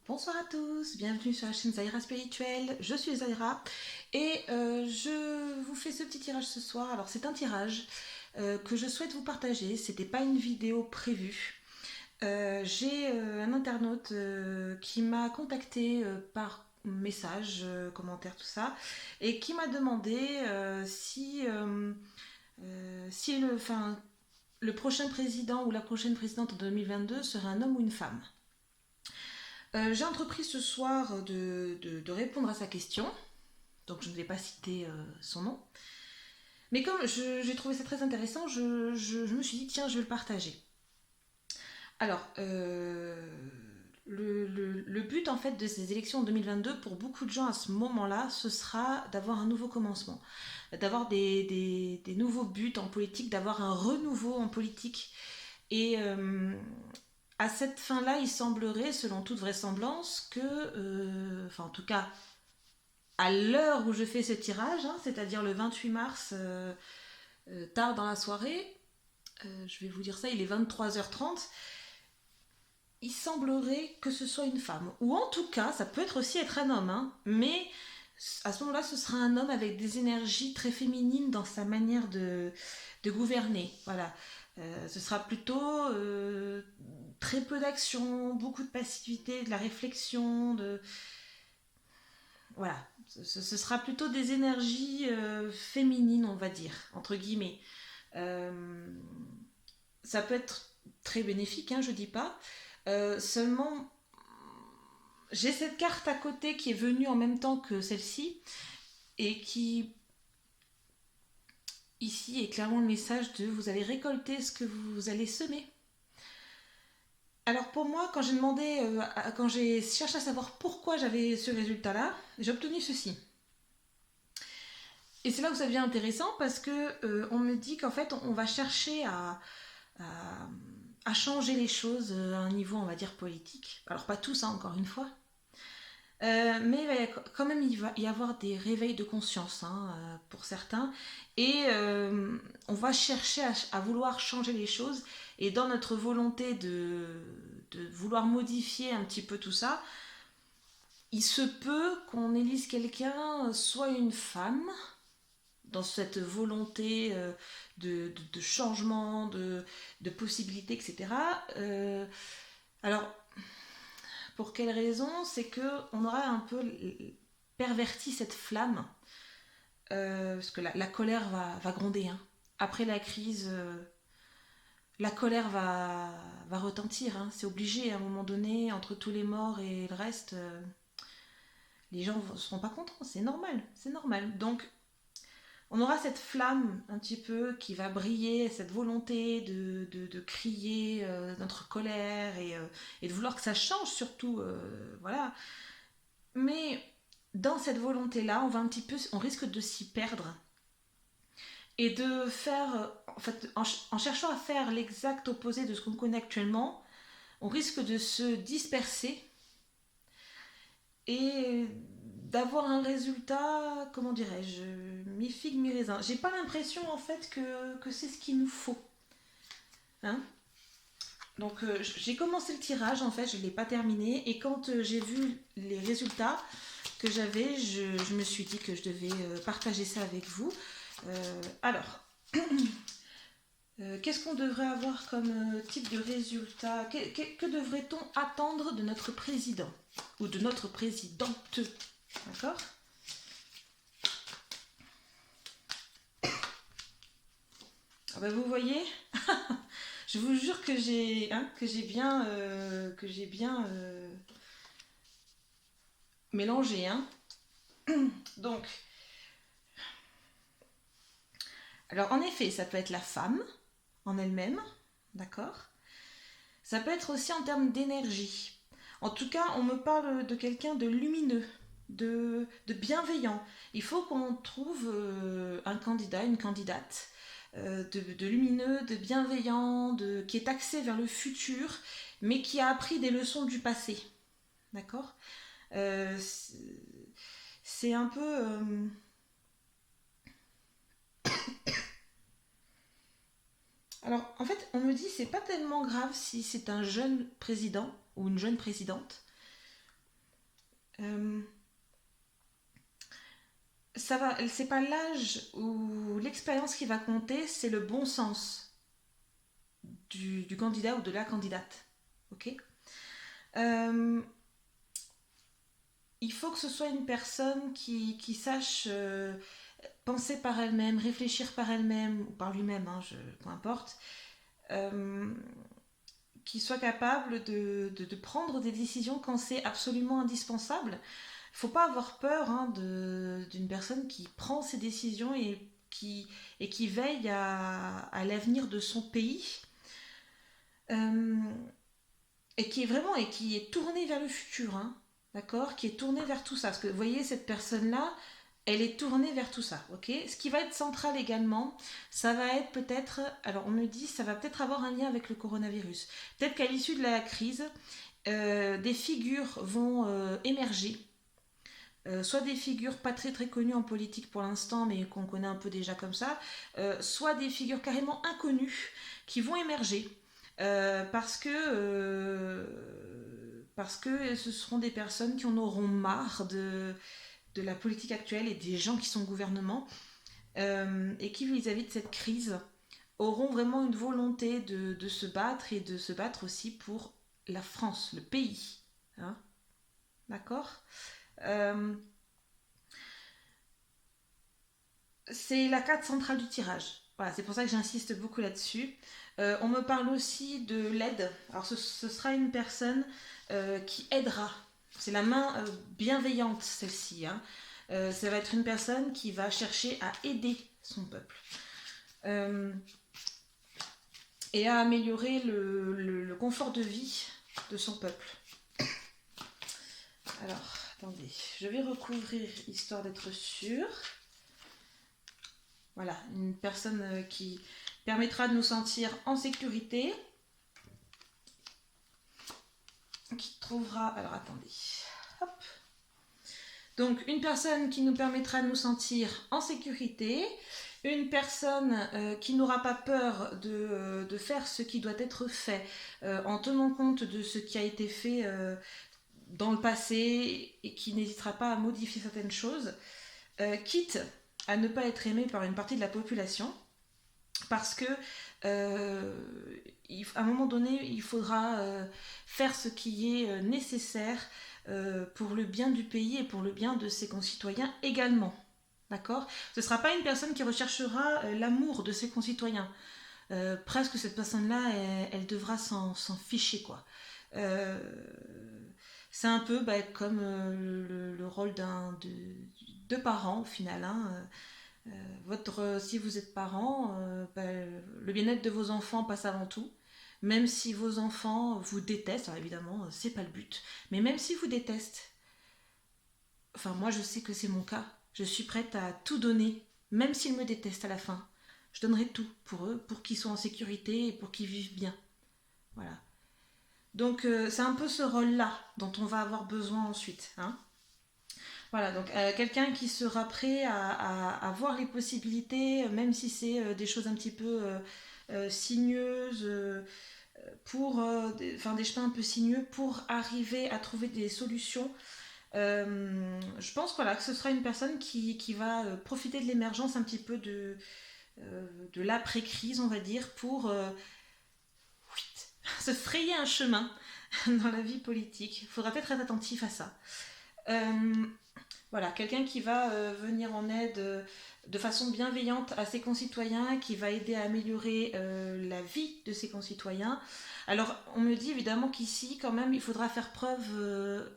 Bonsoir à tous, bienvenue sur la chaîne Zaira Spirituelle, je suis Zaira et je vous fais ce petit tirage ce soir. Alors c'est un tirage que je souhaite vous partager, c'était pas une vidéo prévue. J'ai un internaute qui m'a contacté par message, commentaire, tout ça, et qui m'a demandé si le prochain président ou la prochaine présidente en 2022 serait un homme ou une femme. J'ai entrepris ce soir de répondre à sa question, donc je ne vais pas citer son nom. Mais comme j'ai trouvé ça très intéressant, je me suis dit, tiens, je vais le partager. Alors, le but en fait de ces élections en 2022, pour beaucoup de gens à ce moment-là, ce sera d'avoir un nouveau commencement, d'avoir des nouveaux buts en politique, d'avoir un renouveau en politique. Et à cette fin-là, il semblerait, selon toute vraisemblance, que, enfin en tout cas, à l'heure où je fais ce tirage, hein, c'est-à-dire le 28 mars, tard dans la soirée, je vais vous dire ça, il est 23h30, il semblerait que ce soit une femme. Ou en tout cas, ça peut aussi être un homme, hein, mais à ce moment-là, ce sera un homme avec des énergies très féminines dans sa manière de gouverner. Voilà. Ce sera plutôt très peu d'action, beaucoup de passivité, de la réflexion, voilà. Ce sera plutôt des énergies féminines, on va dire, entre guillemets. Euh, Ça peut être très bénéfique, hein, je dis pas. Seulement, j'ai cette carte à côté qui est venue en même temps que celle-ci et qui, ici, est clairement le message de vous allez récolter ce que vous allez semer. Alors pour moi, quand j'ai cherché à savoir pourquoi j'avais ce résultat-là, j'ai obtenu ceci. Et c'est là où ça devient intéressant parce que on me dit qu'en fait on va chercher à, à changer les choses à un niveau, on va dire, politique. Alors pas tous, hein, encore une fois. Mais il va quand même il va y avoir des réveils de conscience, hein, pour certains. Et on va chercher à vouloir changer les choses. Et dans notre volonté de vouloir modifier un petit peu tout ça, il se peut qu'on élise quelqu'un, soit une femme, dans cette volonté de changement, de possibilités, etc. Alors, pour quelle raison? C'est que on aura un peu perverti cette flamme, parce que la colère va gronder, hein. Après la crise, la colère va retentir, hein. C'est obligé à un moment donné, entre tous les morts et le reste, les gens ne seront pas contents, c'est normal, c'est normal. Donc on aura cette flamme un petit peu qui va briller, cette volonté de crier notre colère et de vouloir que ça change surtout, voilà. Mais dans cette volonté-là, on risque de s'y perdre et de faire, en fait, en cherchant à faire l'exact opposé de ce qu'on connaît actuellement, on risque de se disperser et d'avoir un résultat, comment dirais-je, mi-figue, mi-raisin. J'ai pas l'impression en fait que c'est ce qu'il nous faut. Hein. Donc j'ai commencé le tirage, en fait, je ne l'ai pas terminé. Et quand j'ai vu les résultats que j'avais, je me suis dit que je devais partager ça avec vous. Alors, qu'est-ce qu'on devrait avoir comme type de résultat? Que devrait-on attendre de notre président? Ou de notre présidente? D'accord. Ah bah vous voyez, je vous jure que j'ai bien mélangé, hein. Donc, alors en effet, ça peut être la femme en elle-même, d'accord. Ça peut être aussi en termes d'énergie. En tout cas, on me parle de quelqu'un de lumineux, de bienveillant. Il faut qu'on trouve un candidat, une candidate de lumineux, de bienveillant, qui est axé vers le futur, mais qui a appris des leçons du passé. D'accord. Euh, c'est un peu. Alors, en fait, on me dit c'est pas tellement grave si c'est un jeune président ou une jeune présidente. Euh, c'est pas l'âge ou l'expérience qui va compter, c'est le bon sens du candidat ou de la candidate. Ok. Euh, il faut que ce soit une personne qui sache penser par elle-même, réfléchir par elle-même ou par lui-même, hein, peu importe, euh, qui soit capable de prendre des décisions quand c'est absolument indispensable. Il ne faut pas avoir peur, hein, d'une personne qui prend ses décisions et qui veille à l'avenir de son pays. Euh, et qui est tournée vers le futur, hein, d'accord, qui est tournée vers tout ça. Parce que vous voyez, cette personne-là, elle est tournée vers tout ça, ok. Ce qui va être central également, ça va être peut-être, alors on me dit, ça va peut-être avoir un lien avec le coronavirus. Peut-être qu'à l'issue de la crise, des figures vont émerger. Soit des figures pas très très connues en politique pour l'instant, mais qu'on connaît un peu déjà comme ça, soit des figures carrément inconnues qui vont émerger parce que ce seront des personnes qui en auront marre de la politique actuelle et des gens qui sont au gouvernement et qui vis-à-vis de cette crise auront vraiment une volonté de se battre et de se battre aussi pour la France, le pays. Hein. D'accord. euh, C'est la carte centrale du tirage. Voilà, c'est pour ça que j'insiste beaucoup là-dessus. On me parle aussi de l'aide. Alors ce sera une personne qui aidera. C'est la main bienveillante, celle-ci. Hein. Ça va être une personne qui va chercher à aider son peuple. Euh, et à améliorer le confort de vie de son peuple. Alors, attendez, je vais recouvrir histoire d'être sûre. Voilà, une personne qui permettra de nous sentir en sécurité, qui trouvera... Alors attendez. Hop. Donc une personne qui nous permettra de nous sentir en sécurité, une personne qui n'aura pas peur de faire ce qui doit être fait en tenant compte de ce qui a été fait dans le passé et qui n'hésitera pas à modifier certaines choses, quitte à ne pas être aimé par une partie de la population, parce que à un moment donné, il faudra faire ce qui est nécessaire pour le bien du pays et pour le bien de ses concitoyens également. D'accord. Ce ne sera pas une personne qui recherchera l'amour de ses concitoyens. Presque cette personne-là, elle devra s'en ficher, quoi. Euh, c'est un peu comme le rôle de parents, au final. Hein. Si vous êtes parent, le bien-être de vos enfants passe avant tout. Même si vos enfants vous détestent, alors évidemment, c'est pas le but, mais même si vous détestent, enfin moi je sais que c'est mon cas, je suis prête à tout donner, même s'ils me détestent à la fin. Je donnerai tout pour eux, pour qu'ils soient en sécurité et pour qu'ils vivent bien. Voilà. Donc c'est un peu ce rôle-là dont on va avoir besoin ensuite. Hein. Voilà, donc quelqu'un qui sera prêt à voir les possibilités, même si c'est des choses un petit peu sinueuses, des chemins un peu sinueux, pour arriver à trouver des solutions. Je pense voilà, que ce sera une personne qui va profiter de l'émergence un petit peu de l'après-crise, on va dire, pour se frayer un chemin dans la vie politique. Il faudra peut-être être attentif à ça. Voilà, quelqu'un qui va venir en aide de façon bienveillante à ses concitoyens, qui va aider à améliorer la vie de ses concitoyens. Alors, on me dit évidemment qu'ici, quand même, il faudra faire preuve,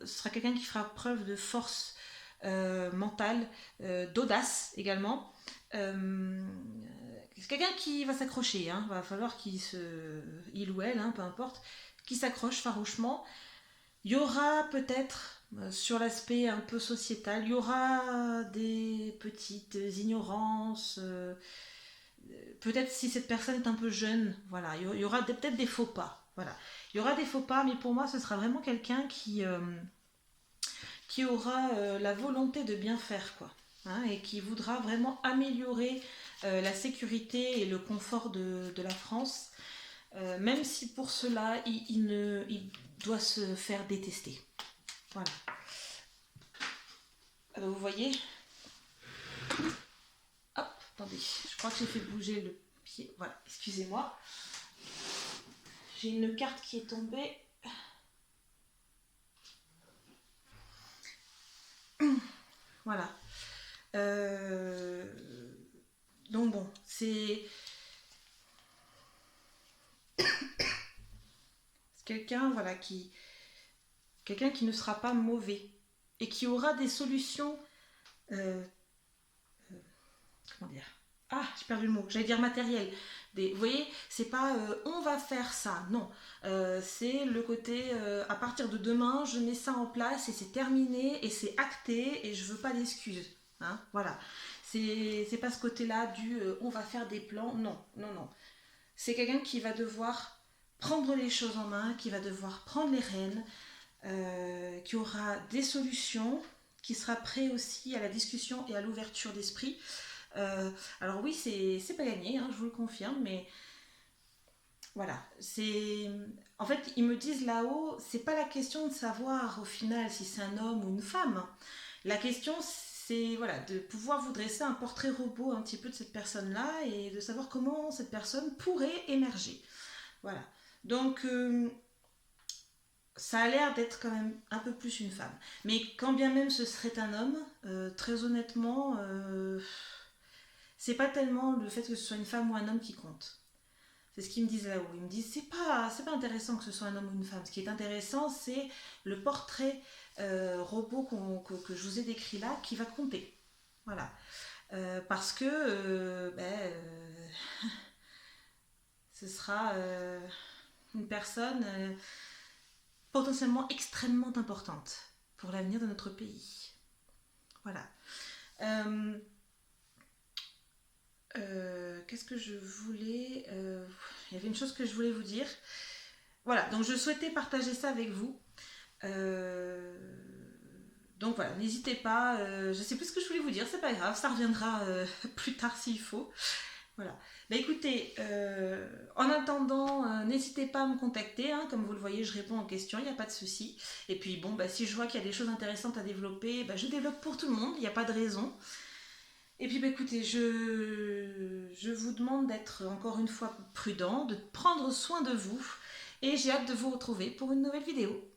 ce sera quelqu'un qui fera preuve de force mentale, d'audace également. C'est quelqu'un qui va s'accrocher, hein. Va falloir il ou elle, hein, peu importe, qui s'accroche farouchement. Il y aura peut-être, sur l'aspect un peu sociétal, il y aura des petites ignorances. Peut-être si cette personne est un peu jeune, voilà, il y aura peut-être des faux pas. Voilà. Il y aura des faux pas, mais pour moi, ce sera vraiment quelqu'un qui aura la volonté de bien faire, quoi. Hein, et qui voudra vraiment améliorer la sécurité et le confort de la France, même si pour cela, il doit se faire détester. Voilà. Vous voyez, hop, attendez, je crois que j'ai fait bouger le pied. Voilà, excusez-moi. J'ai une carte qui est tombée. Voilà. Donc bon, c'est quelqu'un, voilà, quelqu'un qui ne sera pas mauvais et qui aura des solutions. euh, Comment dire? Ah, j'ai perdu le mot. J'allais dire matériel. Vous voyez, c'est pas on va faire ça. Non. C'est le côté à partir de demain, je mets ça en place et c'est terminé et c'est acté et je veux pas d'excuses. Hein, voilà. C'est pas ce côté-là du on va faire des plans. Non, non, non. C'est quelqu'un qui va devoir prendre les choses en main, qui va devoir prendre les rênes, qui aura des solutions, qui sera prêt aussi à la discussion et à l'ouverture d'esprit. Euh, alors oui, c'est pas gagné, hein, je vous le confirme, mais voilà. En fait, ils me disent là-haut, c'est pas la question de savoir au final si c'est un homme ou une femme. La question, c'est voilà, de pouvoir vous dresser un portrait robot un petit peu de cette personne-là et de savoir comment cette personne pourrait émerger. Voilà. Donc, ça a l'air d'être quand même un peu plus une femme. Mais quand bien même ce serait un homme, très honnêtement, c'est pas tellement le fait que ce soit une femme ou un homme qui compte. C'est ce qu'ils me disent là-haut. Ils me disent c'est pas intéressant que ce soit un homme ou une femme. Ce qui est intéressant, c'est le portrait robot que je vous ai décrit là qui va compter. Voilà. Parce que ce sera une personne potentiellement extrêmement importante pour l'avenir de notre pays. Voilà. Euh, Qu'est-ce que je voulais Il y avait une chose que je voulais vous dire. Voilà, donc je souhaitais partager ça avec vous. Euh, donc voilà, n'hésitez pas. Je sais plus ce que je voulais vous dire, c'est pas grave, ça reviendra plus tard s'il faut. Voilà. Bah écoutez, en attendant, n'hésitez pas à me contacter. Hein, comme vous le voyez, je réponds aux questions, il n'y a pas de souci. Et puis bon, bah, si je vois qu'il y a des choses intéressantes à développer, bah, je développe pour tout le monde, il n'y a pas de raison. Et puis bah, écoutez, je vous demande d'être encore une fois prudent, de prendre soin de vous. Et j'ai hâte de vous retrouver pour une nouvelle vidéo.